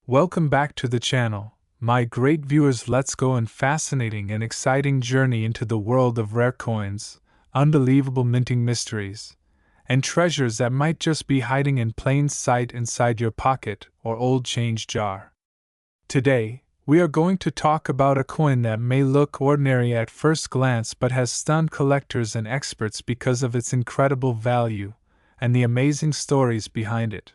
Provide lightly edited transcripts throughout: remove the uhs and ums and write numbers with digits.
Welcome back to the channel, my great viewers. Let's go on fascinating and exciting journey into the world of rare coins, unbelievable minting mysteries, and treasures that might just be hiding in plain sight inside your pocket or old change jar. Today, we are going to talk about a coin that may look ordinary at first glance but has stunned collectors and experts because of its incredible value and the amazing stories behind it.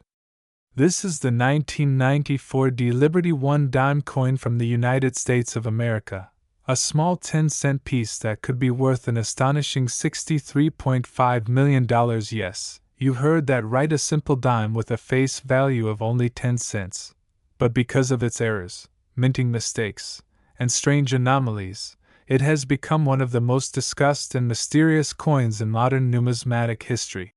This is the 1994 Liberty 1 dime coin from the United States of America, a small 10-cent piece that could be worth an astonishing $63.5 million. Yes, you heard that right, a simple dime with a face value of only 10 cents. But because of its errors, minting mistakes, and strange anomalies, it has become one of the most discussed and mysterious coins in modern numismatic history.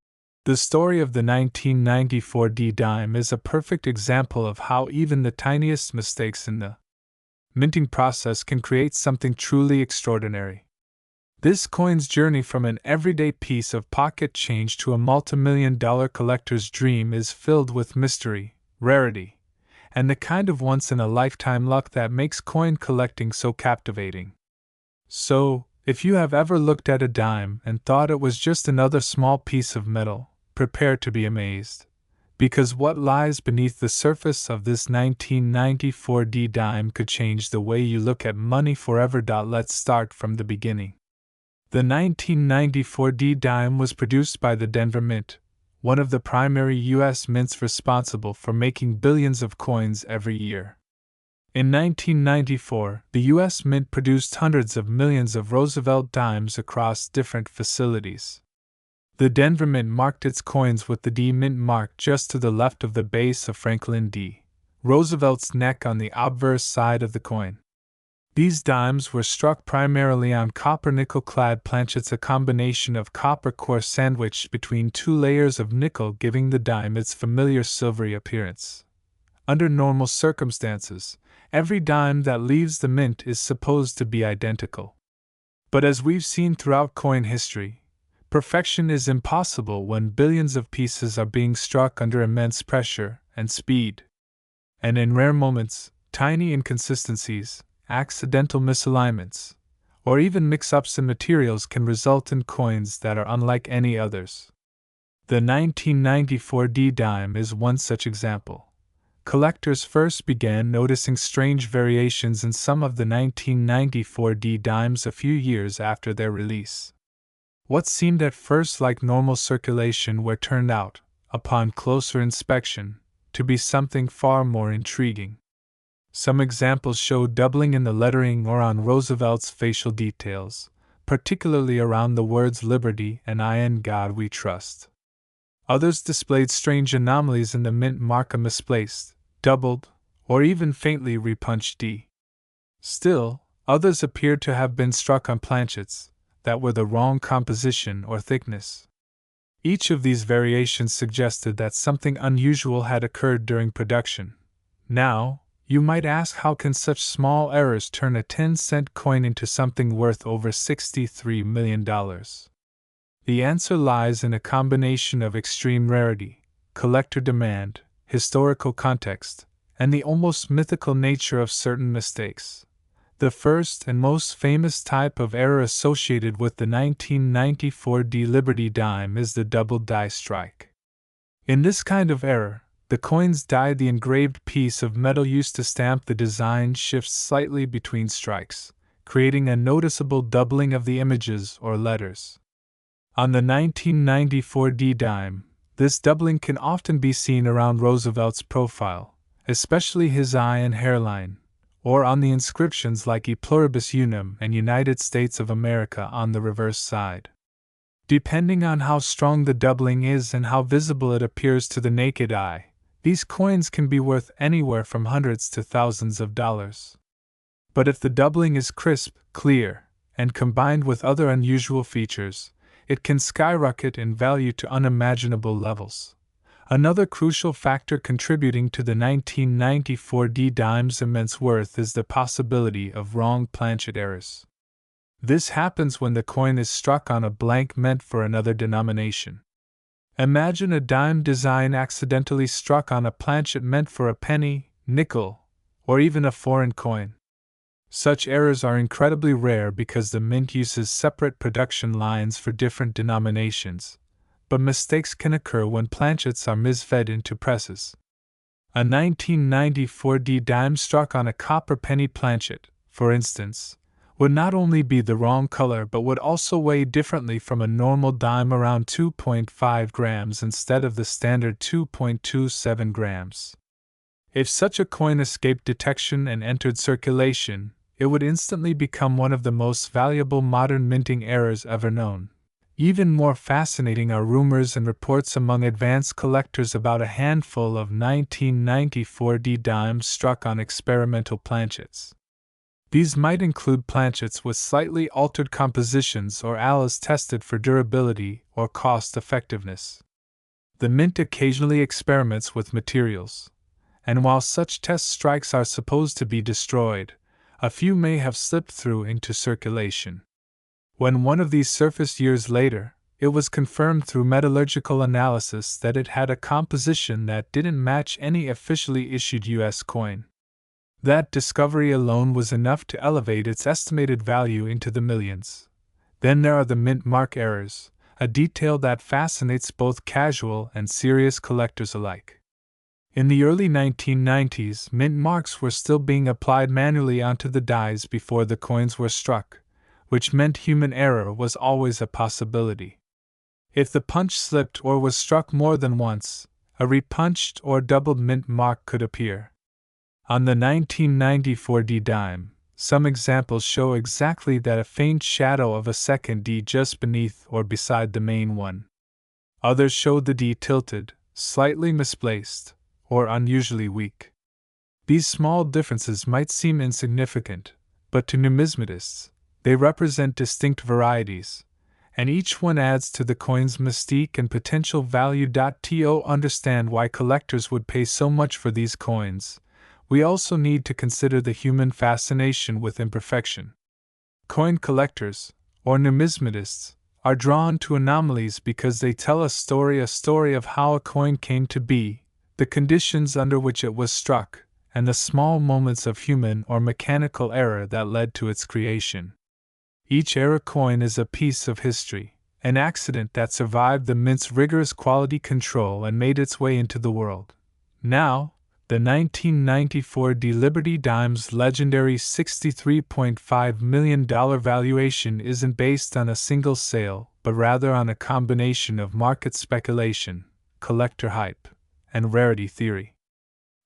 The story of the 1994 dime is a perfect example of how even the tiniest mistakes in the minting process can create something truly extraordinary. This coin's journey from an everyday piece of pocket change to a multi-million-dollar collector's dream is filled with mystery, rarity, and the kind of once-in-a-lifetime luck that makes coin collecting so captivating. So, if you have ever looked at a dime and thought it was just another small piece of metal, prepare to be amazed. Because what lies beneath the surface of this 1994 dime could change the way you look at money forever. Let's start from the beginning. The 1994 dime was produced by the Denver Mint, one of the primary U.S. mints responsible for making billions of coins every year. In 1994, the U.S. Mint produced hundreds of millions of Roosevelt dimes across different facilities. The Denver Mint marked its coins with the D Mint mark just to the left of the base of Franklin D. Roosevelt's neck on the obverse side of the coin. These dimes were struck primarily on copper nickel-clad planchets, a combination of copper core sandwiched between two layers of nickel, giving the dime its familiar silvery appearance. Under normal circumstances, every dime that leaves the mint is supposed to be identical. But as we've seen throughout coin history, perfection is impossible when billions of pieces are being struck under immense pressure and speed. And in rare moments, tiny inconsistencies, accidental misalignments, or even mix-ups in materials can result in coins that are unlike any others. The 1994 dime is one such example. Collectors first began noticing strange variations in some of the 1994 dimes a few years after their release. What seemed at first like normal circulation turned out, upon closer inspection, to be something far more intriguing. Some examples show doubling in the lettering or on Roosevelt's facial details, particularly around the words Liberty and In God We Trust. Others displayed strange anomalies in the mint mark, a misplaced, doubled, or even faintly repunched D. Still, others appeared to have been struck on planchets that were the wrong composition or thickness. Each of these variations suggested that something unusual had occurred during production. Now, you might ask, how can such small errors turn a 10-cent coin into something worth over $63 million? The answer lies in a combination of extreme rarity, collector demand, historical context, and the almost mythical nature of certain mistakes. The first and most famous type of error associated with the 1994 Liberty dime is the double die strike. In this kind of error, the coin's die, the engraved piece of metal used to stamp the design, shifts slightly between strikes, creating a noticeable doubling of the images or letters. On the 1994 dime, this doubling can often be seen around Roosevelt's profile, especially his eye and hairline, or on the inscriptions like E Pluribus Unum and United States of America on the reverse side. Depending on how strong the doubling is and how visible it appears to the naked eye, these coins can be worth anywhere from hundreds to thousands of dollars. But if the doubling is crisp, clear, and combined with other unusual features, it can skyrocket in value to unimaginable levels. Another crucial factor contributing to the 1994 dime's immense worth is the possibility of wrong planchet errors. This happens when the coin is struck on a blank meant for another denomination. Imagine a dime design accidentally struck on a planchet meant for a penny, nickel, or even a foreign coin. Such errors are incredibly rare because the mint uses separate production lines for different denominations, but mistakes can occur when planchets are misfed into presses. A 1994 dime struck on a copper penny planchet, for instance, would not only be the wrong color but would also weigh differently from a normal dime, around 2.5 grams instead of the standard 2.27 grams. If such a coin escaped detection and entered circulation, it would instantly become one of the most valuable modern minting errors ever known. Even more fascinating are rumors and reports among advanced collectors about a handful of 1994 dimes struck on experimental planchets. These might include planchets with slightly altered compositions or alloys tested for durability or cost effectiveness. The mint occasionally experiments with materials, and while such test strikes are supposed to be destroyed, a few may have slipped through into circulation. When one of these surfaced years later, it was confirmed through metallurgical analysis that it had a composition that didn't match any officially issued U.S. coin. That discovery alone was enough to elevate its estimated value into the millions. Then there are the mint mark errors, a detail that fascinates both casual and serious collectors alike. In the early 1990s, mint marks were still being applied manually onto the dies before the coins were struck, which meant human error was always a possibility. If the punch slipped or was struck more than once, a repunched or doubled mint mark could appear. On the 1994 dime, some examples show exactly that, a faint shadow of a second D just beneath or beside the main one. Others showed the D tilted, slightly misplaced, or unusually weak. These small differences might seem insignificant, but to numismatists, they represent distinct varieties, and each one adds to the coin's mystique and potential value. To understand why collectors would pay so much for these coins, we also need to consider the human fascination with imperfection. Coin collectors, or numismatists, are drawn to anomalies because they tell a story of how a coin came to be, the conditions under which it was struck, and the small moments of human or mechanical error that led to its creation. Each era coin is a piece of history, an accident that survived the mint's rigorous quality control and made its way into the world. Now, the 1994 Liberty Dime's legendary $63.5 million valuation isn't based on a single sale, but rather on a combination of market speculation, collector hype, and rarity theory.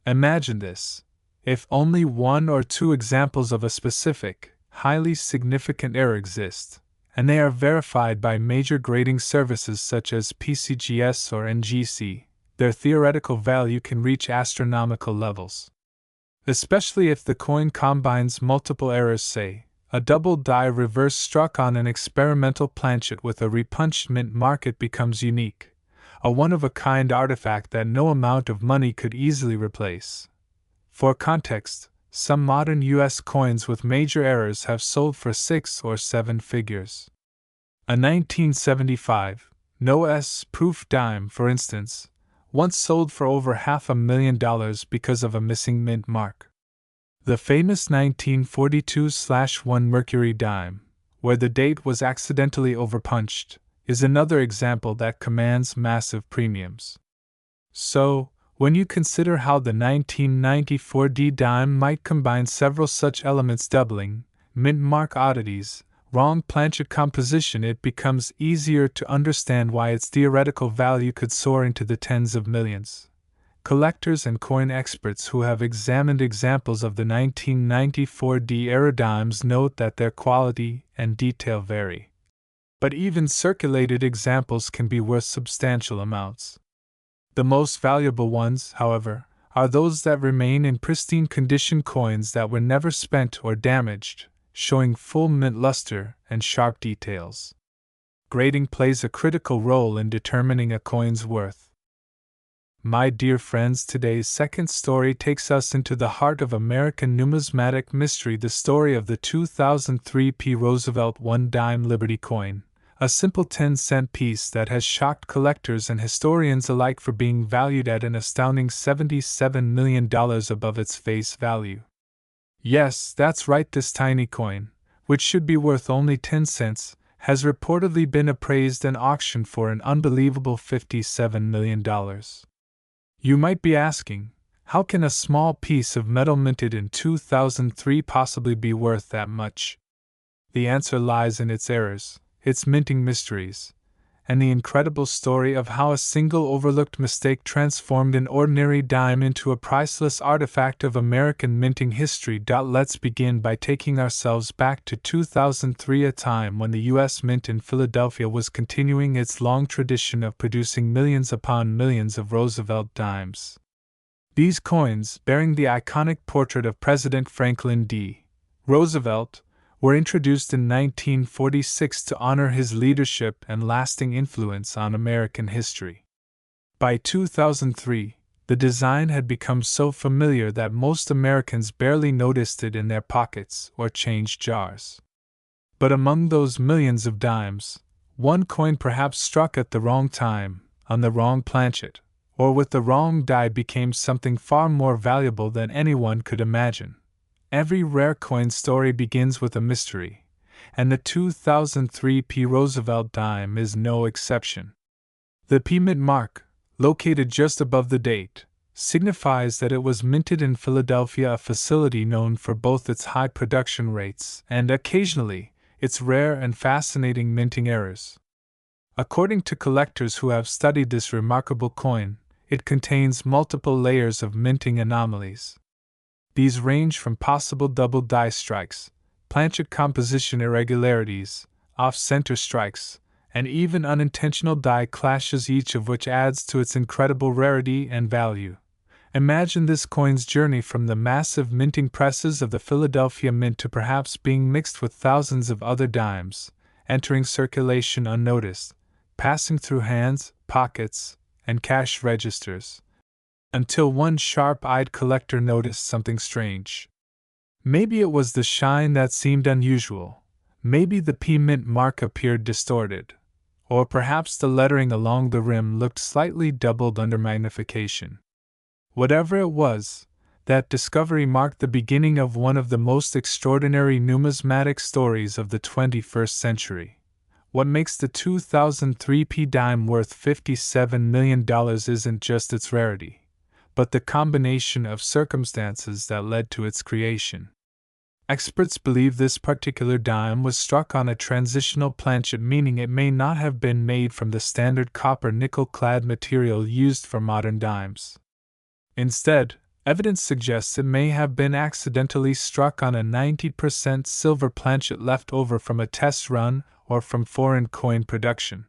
Imagine this: if only one or two examples of a specific, highly significant error exist, and they are verified by major grading services such as PCGS or NGC, their theoretical value can reach astronomical levels. Especially if the coin combines multiple errors, say, a double die reverse struck on an experimental planchet with a repunched mint mark. It becomes unique, a one-of-a-kind artifact that no amount of money could easily replace. For context, some modern U.S. coins with major errors have sold for 6 or 7 figures. A 1975 no-S proof dime, for instance, once sold for over $500,000 because of a missing mint mark. The famous 1942/1 Mercury dime, where the date was accidentally overpunched, is another example that commands massive premiums. So, when you consider how the 1994 dime might combine several such elements, doubling, mint mark oddities, wrong planchet composition, it becomes easier to understand why its theoretical value could soar into the tens of millions. Collectors and coin experts who have examined examples of the 1994 era dimes note that their quality and detail vary. But even circulated examples can be worth substantial amounts. The most valuable ones, however, are those that remain in pristine condition, coins that were never spent or damaged, showing full mint luster and sharp details. Grading plays a critical role in determining a coin's worth. My dear friends, today's second story takes us into the heart of American numismatic mystery, the story of the 2003 P. Roosevelt 1 dime Liberty coin, A simple 10-cent piece that has shocked collectors and historians alike for being valued at an astounding $77 million above its face value. Yes, that's right, this tiny coin, which should be worth only 10 cents, has reportedly been appraised and auctioned for an unbelievable $57 million. You might be asking, how can a small piece of metal minted in 2003 possibly be worth that much? The answer lies in its errors, its minting mysteries, and the incredible story of how a single overlooked mistake transformed an ordinary dime into a priceless artifact of American minting history. Let's begin by taking ourselves back to 2003, a time when the U.S. Mint in Philadelphia was continuing its long tradition of producing millions upon millions of Roosevelt dimes. These coins, bearing the iconic portrait of President Franklin D. Roosevelt, were introduced in 1946 to honor his leadership and lasting influence on American history. By 2003, the design had become so familiar that most Americans barely noticed it in their pockets or change jars. But among those millions of dimes, one coin perhaps struck at the wrong time, on the wrong planchet, or with the wrong die became something far more valuable than anyone could imagine. Every rare coin story begins with a mystery, and the 2003 P. Roosevelt dime is no exception. The P mint mark, located just above the date, signifies that it was minted in Philadelphia, a facility known for both its high production rates and, occasionally, its rare and fascinating minting errors. According to collectors who have studied this remarkable coin, it contains multiple layers of minting anomalies. These range from possible double die strikes, planchet composition irregularities, off-center strikes, and even unintentional die clashes, each of which adds to its incredible rarity and value. Imagine this coin's journey from the massive minting presses of the Philadelphia Mint to perhaps being mixed with thousands of other dimes, entering circulation unnoticed, passing through hands, pockets, and cash registers, until one sharp-eyed collector noticed something strange. Maybe it was the shine that seemed unusual, maybe the P mint mark appeared distorted, or perhaps the lettering along the rim looked slightly doubled under magnification. Whatever it was, that discovery marked the beginning of one of the most extraordinary numismatic stories of the 21st century. What makes the 2003 P dime worth $57 million isn't just its rarity, but the combination of circumstances that led to its creation. Experts believe this particular dime was struck on a transitional planchet, meaning it may not have been made from the standard copper nickel-clad material used for modern dimes. Instead, evidence suggests it may have been accidentally struck on a 90% silver planchet left over from a test run or from foreign coin production.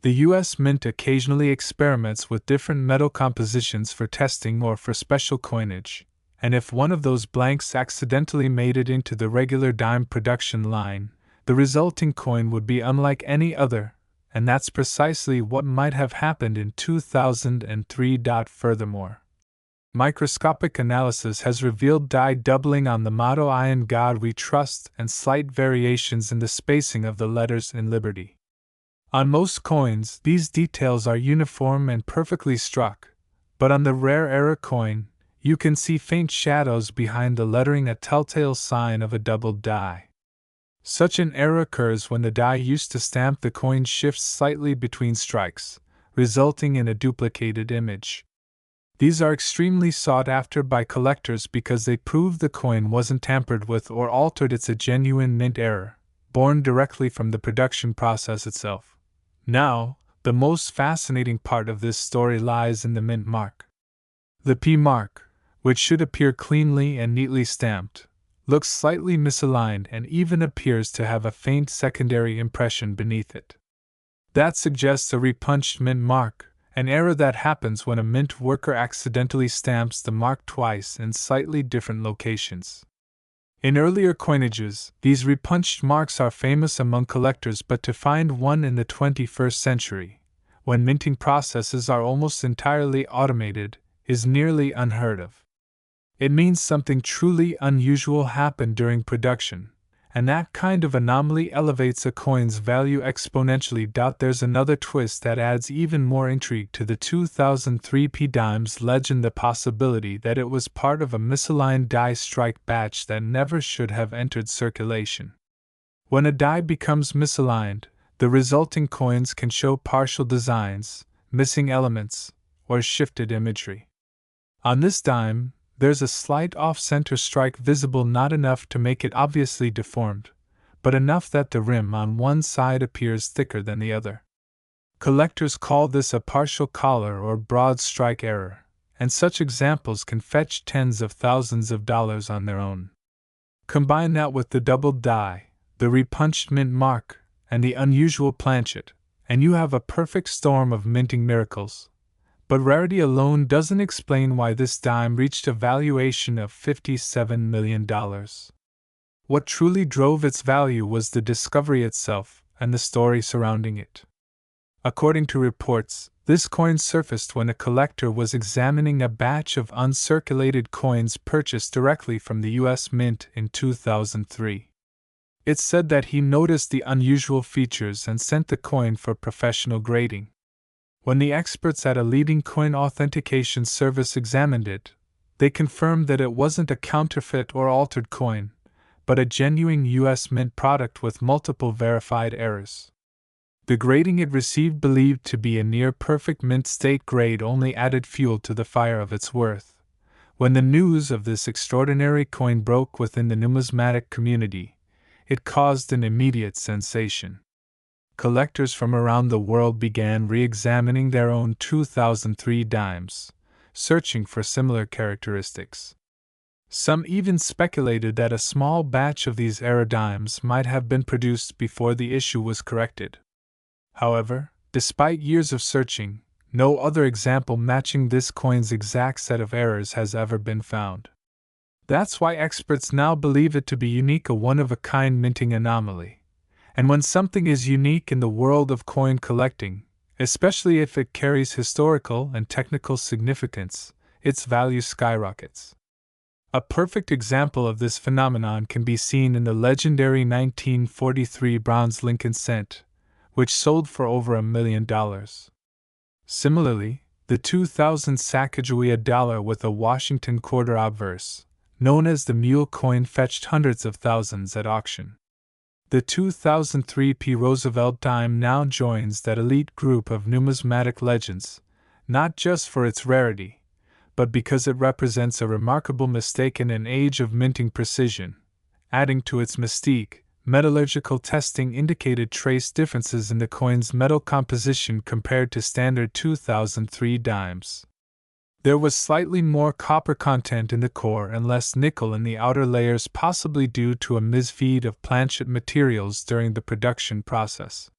The U.S. Mint occasionally experiments with different metal compositions for testing or for special coinage, and if one of those blanks accidentally made it into the regular dime production line, the resulting coin would be unlike any other, and that's precisely what might have happened in 2003. Furthermore, microscopic analysis has revealed die doubling on the motto "I in God We Trust" and slight variations in the spacing of the letters in Liberty. On most coins, these details are uniform and perfectly struck, but on the rare error coin, you can see faint shadows behind the lettering, a telltale sign of a doubled die. Such an error occurs when the die used to stamp the coin shifts slightly between strikes, resulting in a duplicated image. These are extremely sought after by collectors because they prove the coin wasn't tampered with or altered. It's a genuine mint error, born directly from the production process itself. Now, the most fascinating part of this story lies in the mint mark. The P mark, which should appear cleanly and neatly stamped, looks slightly misaligned and even appears to have a faint secondary impression beneath it. That suggests a repunched mint mark, an error that happens when a mint worker accidentally stamps the mark twice in slightly different locations. In earlier coinages, these repunched marks are famous among collectors, but to find one in the 21st century, when minting processes are almost entirely automated, is nearly unheard of. It means something truly unusual happened during production, and that kind of anomaly elevates a coin's value exponentially. There's another twist that adds even more intrigue to the 2003 DIMES legend: the possibility that it was part of a misaligned die strike batch that never should have entered circulation. When a die becomes misaligned, the resulting coins can show partial designs, missing elements, or shifted imagery. On this dime, there's a slight off-center strike visible, not enough to make it obviously deformed, but enough that the rim on one side appears thicker than the other. Collectors call this a partial collar or broad strike error, and such examples can fetch tens of thousands of dollars on their own. Combine that with the doubled die, the repunched mint mark, and the unusual planchet, and you have a perfect storm of minting miracles. But rarity alone doesn't explain why this dime reached a valuation of $57 million. What truly drove its value was the discovery itself and the story surrounding it. According to reports, this coin surfaced when a collector was examining a batch of uncirculated coins purchased directly from the U.S. Mint in 2003. It's said that he noticed the unusual features and sent the coin for professional grading. When the experts at a leading coin authentication service examined it, they confirmed that it wasn't a counterfeit or altered coin, but a genuine U.S. Mint product with multiple verified errors. The grading it received, believed to be a near-perfect mint state grade, only added fuel to the fire of its worth. When the news of this extraordinary coin broke within the numismatic community, it caused an immediate sensation. Collectors from around the world began re-examining their own 2003 dimes, searching for similar characteristics. Some even speculated that a small batch of these error dimes might have been produced before the issue was corrected. However, despite years of searching, no other example matching this coin's exact set of errors has ever been found. That's why experts now believe it to be unique, a one-of-a-kind minting anomaly. And when something is unique in the world of coin collecting, especially if it carries historical and technical significance, its value skyrockets. A perfect example of this phenomenon can be seen in the legendary 1943 bronze Lincoln cent, which sold for over $1 million. Similarly, the 2000 Sacagawea dollar with a Washington quarter obverse, known as the mule coin, fetched hundreds of thousands at auction. The 2003 P. Roosevelt dime now joins that elite group of numismatic legends, not just for its rarity, but because it represents a remarkable mistake in an age of minting precision. Adding to its mystique, metallurgical testing indicated trace differences in the coin's metal composition compared to standard 2003 dimes. There was slightly more copper content in the core and less nickel in the outer layers, possibly due to a misfeed of planchet materials during the production process.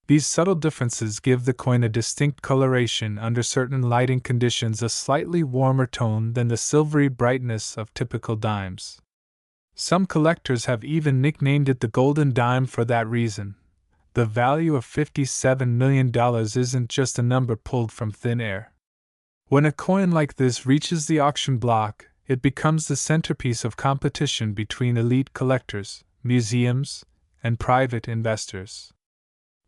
These subtle differences give the coin a distinct coloration under certain lighting conditions, a slightly warmer tone than the silvery brightness of typical dimes. Some collectors have even nicknamed it the golden dime for that reason. The value of $57 million isn't just a number pulled from thin air. When a coin like this reaches the auction block, it becomes the centerpiece of competition between elite collectors, museums, and private investors.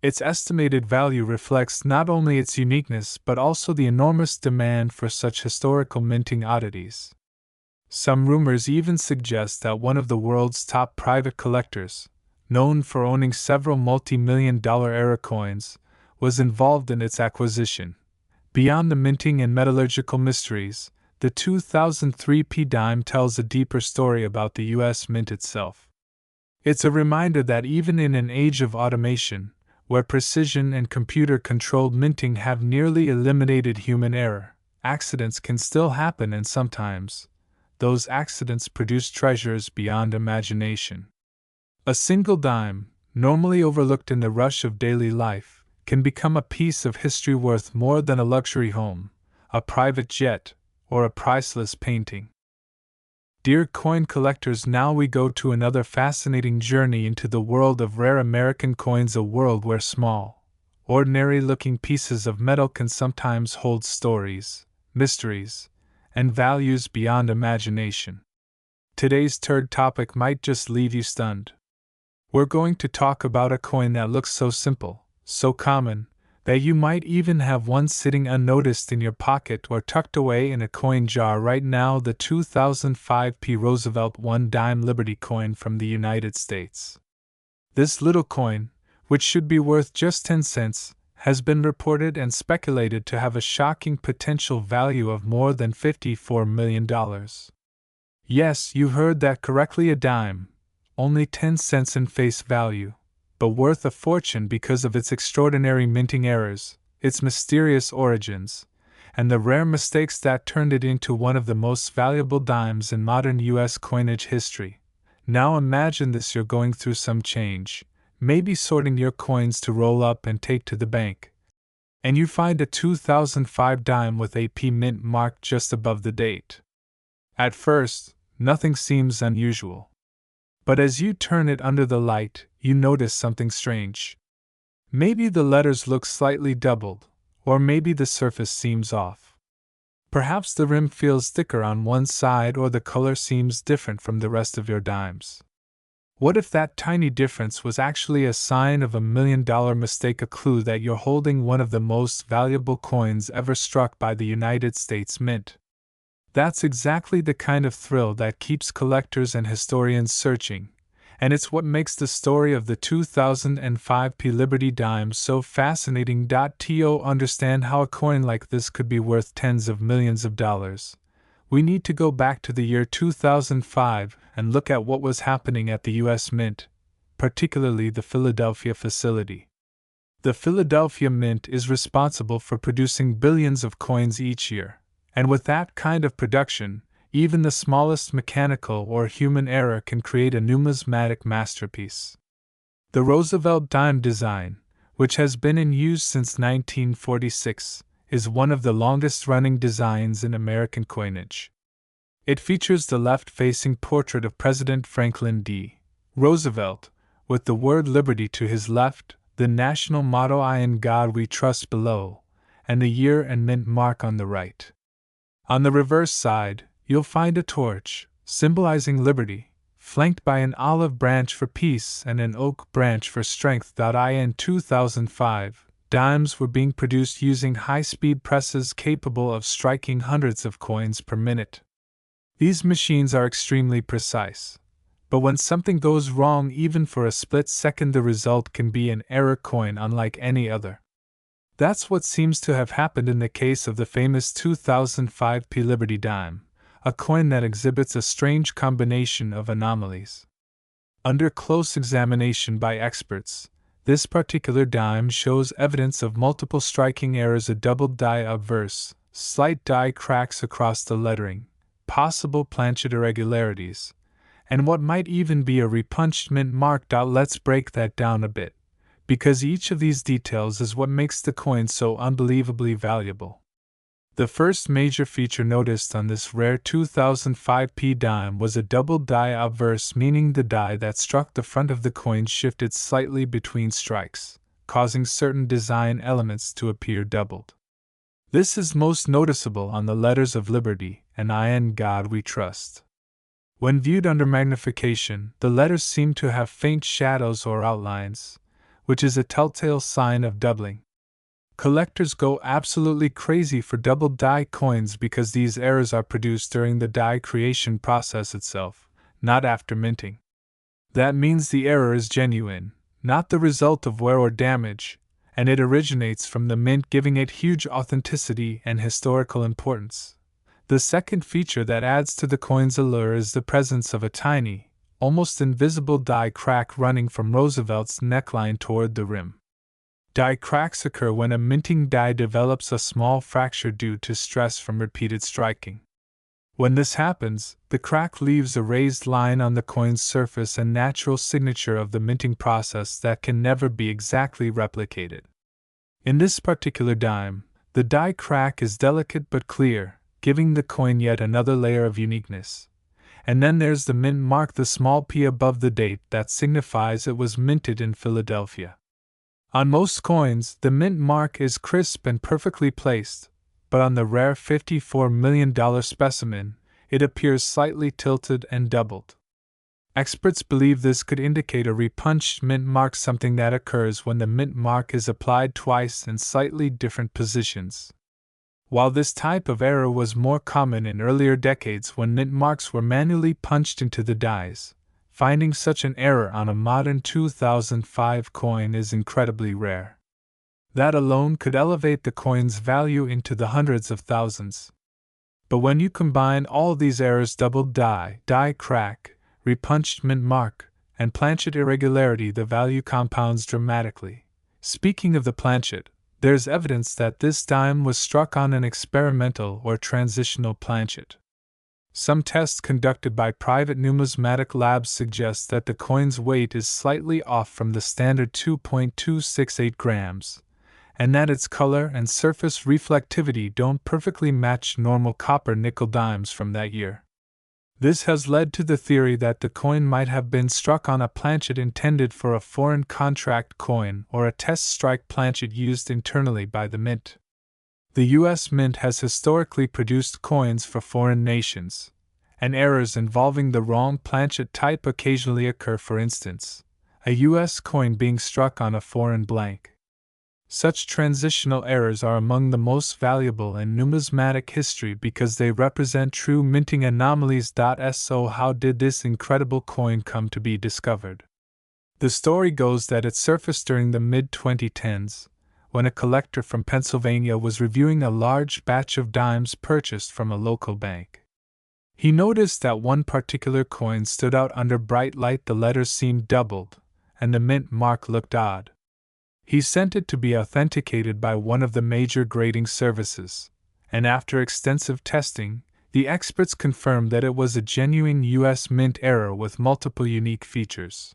Its estimated value reflects not only its uniqueness but also the enormous demand for such historical minting oddities. Some rumors even suggest that one of the world's top private collectors, known for owning several multi-million-dollar era coins, was involved in its acquisition. Beyond the minting and metallurgical mysteries, the 2003 P dime tells a deeper story about the U.S. Mint itself. It's a reminder that even in an age of automation, where precision and computer-controlled minting have nearly eliminated human error, accidents can still happen, and sometimes those accidents produce treasures beyond imagination. A single dime, normally overlooked in the rush of daily life, can become a piece of history worth more than a luxury home, a private jet, or a priceless painting. Dear coin collectors, now we go to another fascinating journey into the world of rare American coins, a world where small, ordinary-looking pieces of metal can sometimes hold stories, mysteries, and values beyond imagination. Today's third topic might just leave you stunned. We're going to talk about a coin that looks so simple, so common, that you might even have one sitting unnoticed in your pocket or tucked away in a coin jar right now, the 2005 Roosevelt 1 dime Liberty coin from the United States. This little coin, which should be worth just 10 cents, has been reported and speculated to have a shocking potential value of more than $54 million. Yes, you heard that correctly, a dime, only 10 cents in face value, but worth a fortune because of its extraordinary minting errors, its mysterious origins, and the rare mistakes that turned it into one of the most valuable dimes in modern U.S. coinage history. Now imagine this: you're going through some change, maybe sorting your coins to roll up and take to the bank, and you find a 2005 dime with AP mint marked just above the date. At first, nothing seems unusual. But as you turn it under the light, you notice something strange. Maybe the letters look slightly doubled, or maybe the surface seems off. Perhaps the rim feels thicker on one side, or the color seems different from the rest of your dimes. What if that tiny difference was actually a sign of $1 million mistake, a clue that you're holding one of the most valuable coins ever struck by the United States Mint? That's exactly the kind of thrill that keeps collectors and historians searching, and it's what makes the story of the 2005 Liberty dime so fascinating. To understand how a coin like this could be worth tens of millions of dollars, we need to go back to the year 2005 and look at what was happening at the U.S. Mint, particularly the Philadelphia facility. The Philadelphia Mint is responsible for producing billions of coins each year. And with that kind of production, even the smallest mechanical or human error can create a numismatic masterpiece. The Roosevelt dime design, which has been in use since 1946, is one of the longest-running designs in American coinage. It features the left-facing portrait of President Franklin D. Roosevelt, with the word Liberty to his left, the national motto "I in God We Trust" below, and the year and mint mark on the right. On the reverse side, you'll find a torch, symbolizing liberty, flanked by an olive branch for peace and an oak branch for strength. In 2005, dimes were being produced using high-speed presses capable of striking hundreds of coins per minute. These machines are extremely precise, but when something goes wrong even for a split second, the result can be an error coin unlike any other. That's what seems to have happened in the case of the famous 2005 Liberty dime, a coin that exhibits a strange combination of anomalies. Under close examination by experts, this particular dime shows evidence of multiple striking errors: a doubled die obverse, slight die cracks across the lettering, possible planchet irregularities, and what might even be a repunched mint mark. Let's break that down a bit, because each of these details is what makes the coin so unbelievably valuable. The first major feature noticed on this rare 2005 dime was a double die obverse, meaning the die that struck the front of the coin shifted slightly between strikes, causing certain design elements to appear doubled. This is most noticeable on the letters of Liberty and "I in God We Trust." When viewed under magnification, the letters seem to have faint shadows or outlines, which is a telltale sign of doubling. Collectors go absolutely crazy for double die coins because these errors are produced during the die creation process itself, not after minting. That means the error is genuine, not the result of wear or damage, and it originates from the mint, giving it huge authenticity and historical importance. The second feature that adds to the coin's allure is the presence of a tiny, almost invisible die crack running from Roosevelt's neckline toward the rim. Die cracks occur when a minting die develops a small fracture due to stress from repeated striking. When this happens, the crack leaves a raised line on the coin's surface, a natural signature of the minting process that can never be exactly replicated. In this particular dime, the die crack is delicate but clear, giving the coin yet another layer of uniqueness. And then there's the mint mark, the small p above the date that signifies it was minted in Philadelphia. On most coins, the mint mark is crisp and perfectly placed, but on the rare $54 million specimen, it appears slightly tilted and doubled. Experts believe this could indicate a repunched mint mark, something that occurs when the mint mark is applied twice in slightly different positions. While this type of error was more common in earlier decades when mint marks were manually punched into the dies, finding such an error on a modern 2005 coin is incredibly rare. That alone could elevate the coin's value into the hundreds of thousands. But when you combine all these errors, doubled die crack, repunched mint mark, and planchet irregularity, the value compounds dramatically. Speaking of the planchet, there's evidence that this dime was struck on an experimental or transitional planchet. Some tests conducted by private numismatic labs suggest that the coin's weight is slightly off from the standard 2.268 grams, and that its color and surface reflectivity don't perfectly match normal copper-nickel dimes from that year. This has led to the theory that the coin might have been struck on a planchet intended for a foreign contract coin or a test strike planchet used internally by the mint. The U.S. Mint has historically produced coins for foreign nations, and errors involving the wrong planchet type occasionally occur. For instance, a U.S. coin being struck on a foreign blank. Such transitional errors are among the most valuable in numismatic history because they represent true minting anomalies. So, how did this incredible coin come to be discovered? The story goes that it surfaced during the mid-2010s, when a collector from Pennsylvania was reviewing a large batch of dimes purchased from a local bank. He noticed that one particular coin stood out under bright light. The letters seemed doubled, and the mint mark looked odd. He sent it to be authenticated by one of the major grading services, and after extensive testing, the experts confirmed that it was a genuine U.S. Mint error with multiple unique features.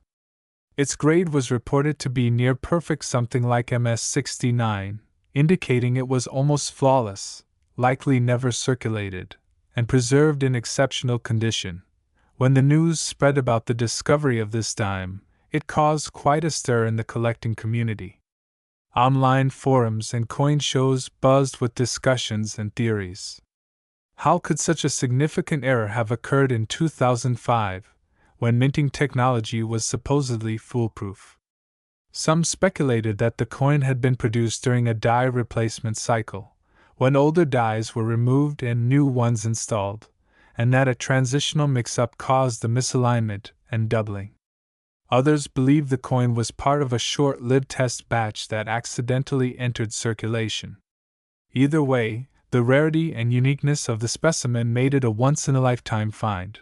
Its grade was reported to be near perfect, something like MS69, indicating it was almost flawless, likely never circulated, and preserved in exceptional condition. When the news spread about the discovery of this dime, it caused quite a stir in the collecting community. Online forums and coin shows buzzed with discussions and theories. How could such a significant error have occurred in 2005, when minting technology was supposedly foolproof? Some speculated that the coin had been produced during a die replacement cycle, when older dies were removed and new ones installed, and that a transitional mix-up caused the misalignment and doubling. Others believe the coin was part of a short-lived test batch that accidentally entered circulation. Either way, the rarity and uniqueness of the specimen made it a once-in-a-lifetime find.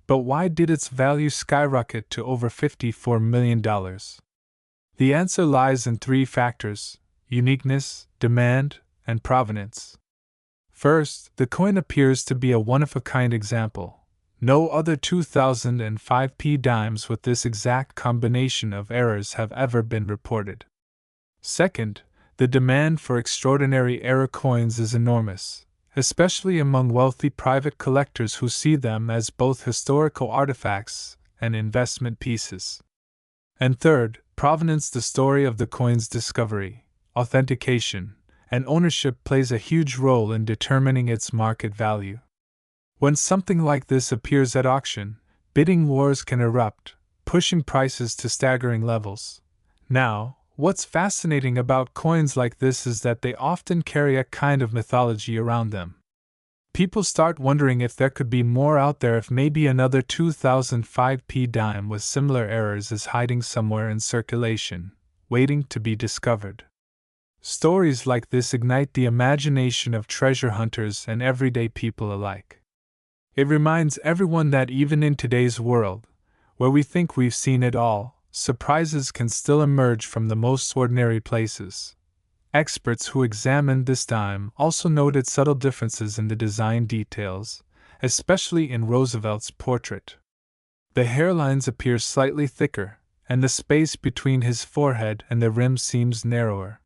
But why did its value skyrocket to over $54 million? The answer lies in three factors: uniqueness, demand, and provenance. First, the coin appears to be a one-of-a-kind example. No other 2005 dimes with this exact combination of errors have ever been reported. Second, the demand for extraordinary error coins is enormous, especially among wealthy private collectors who see them as both historical artifacts and investment pieces. And third, provenance. The story of the coin's discovery, authentication, and ownership plays a huge role in determining its market value. When something like this appears at auction, bidding wars can erupt, pushing prices to staggering levels. Now, what's fascinating about coins like this is that they often carry a kind of mythology around them. People start wondering if there could be more out there, if maybe another 2005 dime with similar errors is hiding somewhere in circulation, waiting to be discovered. Stories like this ignite the imagination of treasure hunters and everyday people alike. It reminds everyone that even in today's world, where we think we've seen it all, surprises can still emerge from the most ordinary places. Experts who examined this dime also noted subtle differences in the design details, especially in Roosevelt's portrait. The hairlines appear slightly thicker, and the space between his forehead and the rim seems narrower.